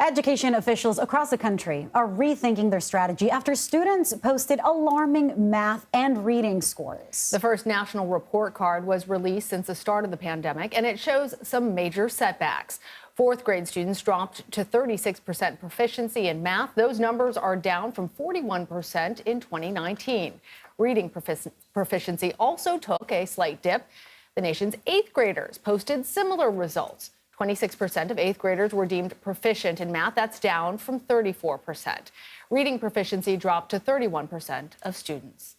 Education officials across the country are rethinking their strategy after students posted alarming math and reading scores. The first national report card was released since the start of the pandemic, and it shows some major setbacks. Fourth grade students dropped to 36% proficiency in math. Those numbers are down from 41% in 2019. Reading proficiency also took a slight dip. The nation's eighth graders posted similar results. 26% of eighth graders were deemed proficient in math. That's down from 34%. Reading proficiency dropped to 31% of students.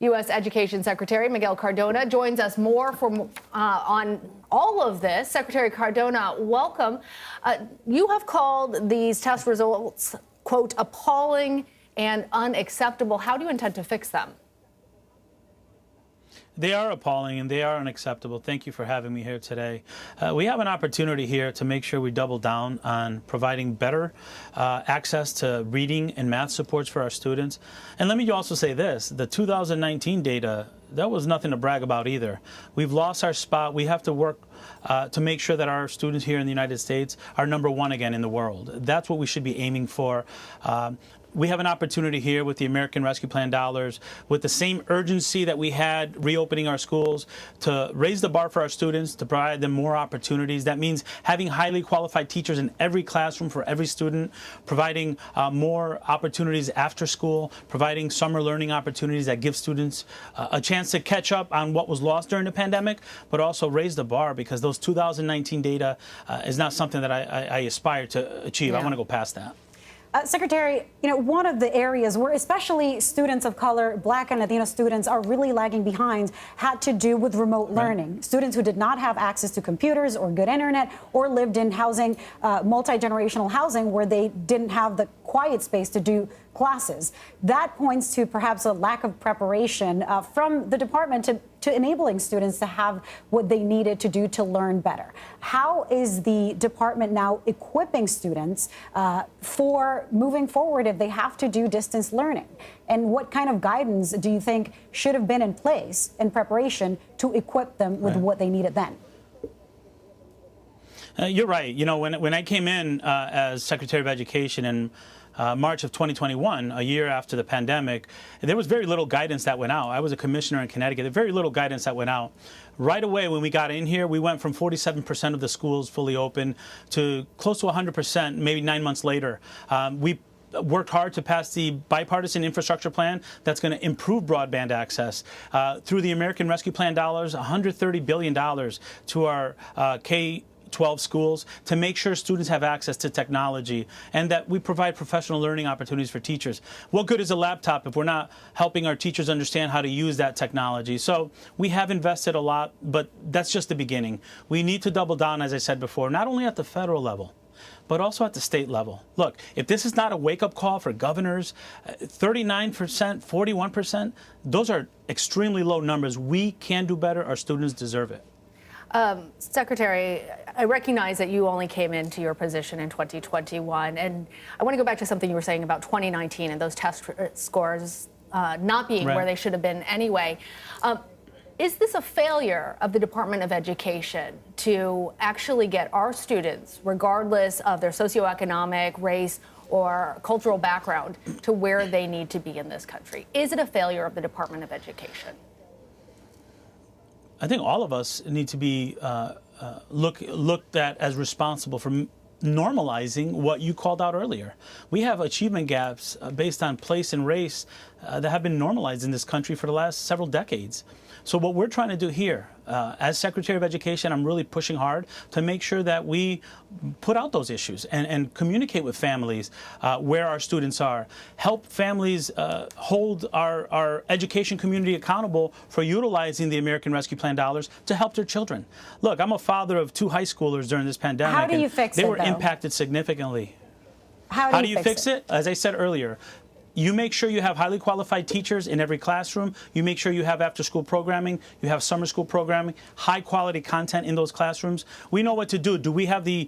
U.S. Education Secretary Miguel Cardona joins us more on all of this. Secretary Cardona, welcome. You have called these test results, quote, appalling and unacceptable. How do you intend to fix them? They are appalling and they are unacceptable. Thank you for having me here today. We have an opportunity here to make sure we double down on providing better access to reading and math supports for our students. And let me also say this, the 2019 data, that was nothing to brag about either. We've lost our spot. We have to work to make sure that our students here in the United States are #1 again in the world. That's what we should be aiming for. We have an opportunity here with the American Rescue Plan dollars, with the same urgency that we had reopening our schools, to raise the bar for our students, to provide them more opportunities. That means having highly qualified teachers in every classroom for every student, providing more opportunities after school, providing summer learning opportunities that give students a chance to catch up on what was lost during the pandemic, but also raise the bar, because those 2019 data is not something that I aspire to achieve. Yeah. I want to go past that. Secretary, one of the areas where especially students of color, Black and Latino students, are really lagging behind had to do with remote learning. Right. Students who did not have access to computers or good internet, or lived in housing, multi-generational housing, where they didn't have the quiet space to do classes. That points to perhaps a lack of preparation from the department to enabling students to have what they needed to do to learn better. How is the department now equipping students for moving forward if they have to do distance learning? And what kind of guidance do you think should have been in place in preparation to equip them with what they needed then? You're right. When I came in as Secretary of Education in March of 2021, a year after the pandemic, there was very little guidance that went out. I was a commissioner in Connecticut. There was very little guidance that went out. Right away, when we got in here, we went from 47% of the schools fully open to close to 100%, maybe 9 months later. We worked hard to pass the bipartisan infrastructure plan that's going to improve broadband access. Through the American Rescue Plan dollars, $130 billion to our K-12 schools, to make sure students have access to technology, and that we provide professional learning opportunities for teachers. What good is a laptop if we're not helping our teachers understand how to use that technology? So we have invested a lot, but that's just the beginning. We need to double down, as I said before, not only at the federal level, but also at the state level. Look, if this is not a wake-up call for governors, 39%, 41%, those are extremely low numbers. We can do better. Our students deserve it. Secretary, I recognize that you only came into your position in 2021, and I want to go back to something you were saying about 2019 and those test scores not being where they should have been anyway. Is this a failure of the Department of Education to actually get our students, regardless of their socioeconomic, race, or cultural background, to where they need to be in this country? Is it a failure of the Department of Education? I think all of us need to be looked at as responsible for normalizing what you called out earlier. We have achievement gaps based on place and race that have been normalized in this country for the last several decades. So what we're trying to do here, as Secretary of Education, I'm really pushing hard to make sure that we put out those issues and communicate with families where our students are, help families hold our education community accountable for utilizing the American Rescue Plan dollars to help their children. Look, I'm a father of 2 high schoolers during this pandemic. How do you fix it, They were impacted significantly. How do you fix it? As I said earlier, you make sure you have highly qualified teachers in every classroom. You make sure you have after-school programming. You have summer school programming, high-quality content in those classrooms. We know what to do. Do we have the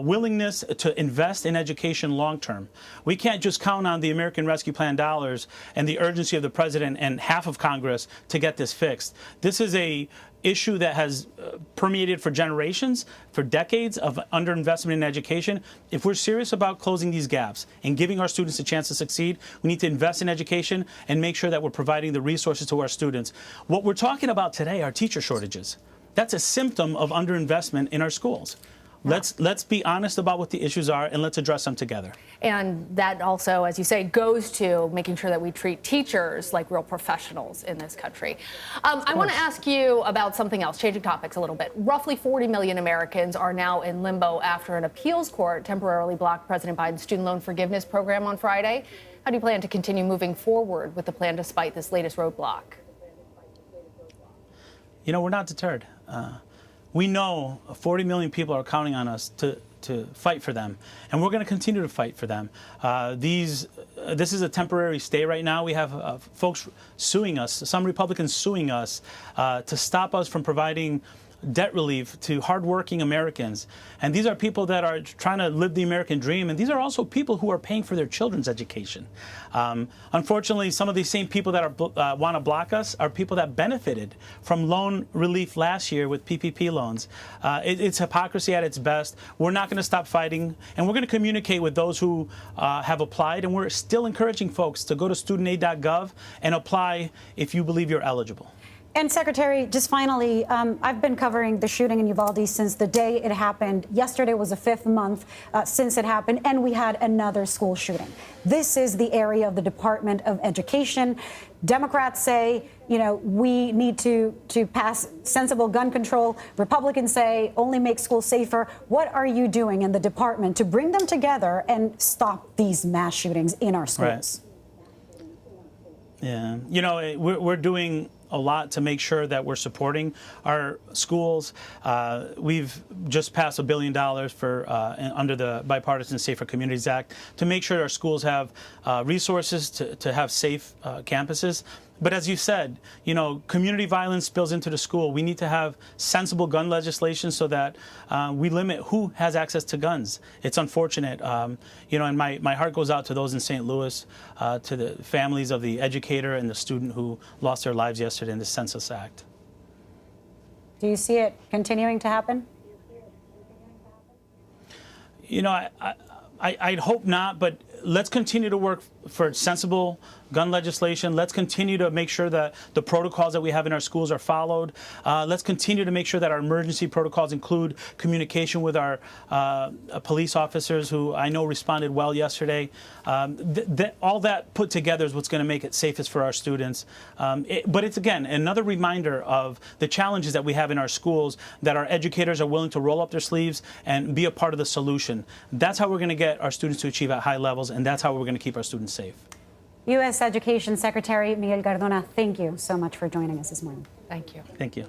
willingness to invest in education long-term? We can't just count on the American Rescue Plan dollars and the urgency of the president and half of Congress to get this fixed. This is a issue that has permeated for generations, for decades of underinvestment in education. If we're serious about closing these gaps and giving our students a chance to succeed, we need to invest in education and make sure that we're providing the resources to our students. What we're talking about today are teacher shortages. That's a symptom of underinvestment in our schools. Let's be honest about what the issues are, and let's address them together. And that also, as you say, goes to making sure that we treat teachers like real professionals in this country. I want to ask you about something else, changing topics a little bit. Roughly 40 million Americans are now in limbo after an appeals court temporarily blocked President Biden's student loan forgiveness program on Friday. How do you plan to continue moving forward with the plan despite this latest roadblock? You know, we're not deterred. We know 40 million people are counting on us to fight for them, and we're going to continue to fight for them. This is a temporary stay right now. We have folks suing us, some Republicans suing us to stop us from providing debt relief to hardworking Americans. And these are people that are trying to live the American dream, and these are also people who are paying for their children's education. Unfortunately, some of these same people that want to block us are people that benefited from loan relief last year with PPP loans. It's hypocrisy at its best. We're not going to stop fighting, and we're going to communicate with those who have applied, and we're still encouraging folks to go to studentaid.gov and apply if you believe you're eligible. And Secretary, just finally, I've been covering the shooting in Uvalde since the day it happened. Yesterday was the 5th month since it happened, and we had another school shooting. This is the area of the Department of Education. Democrats say, you know, we need to pass sensible gun control. Republicans say only make schools safer. What are you doing in the department to bring them together and stop these mass shootings in our schools? Right. Yeah, you know, we're doing a lot to make sure that we're supporting our schools. We've just passed $1 billion for under the Bipartisan Safer Communities Act to make sure our schools have resources to have safe campuses. But as you said, you know, community violence spills into the school. We need to have sensible gun legislation so that we limit who has access to guns. It's unfortunate, you know, and my heart goes out to those in St. Louis, to the families of the educator and the student who lost their lives yesterday in the senseless act. Do you see it continuing to happen? You know, I'd hope not, but let's continue to work for sensible gun legislation. Let's continue to make sure that the protocols that we have in our schools are followed. Let's continue to make sure that our emergency protocols include communication with our police officers, who I know responded well yesterday. All that put together is what's going to make it safest for our students. But it's, again, another reminder of the challenges that we have in our schools, that our educators are willing to roll up their sleeves and be a part of the solution. That's how we're going to get our students to achieve at high levels, and that's how we're going to keep our students safe. U.S. Education Secretary Miguel Cardona, thank you so much for joining us this morning. Thank you. Thank you.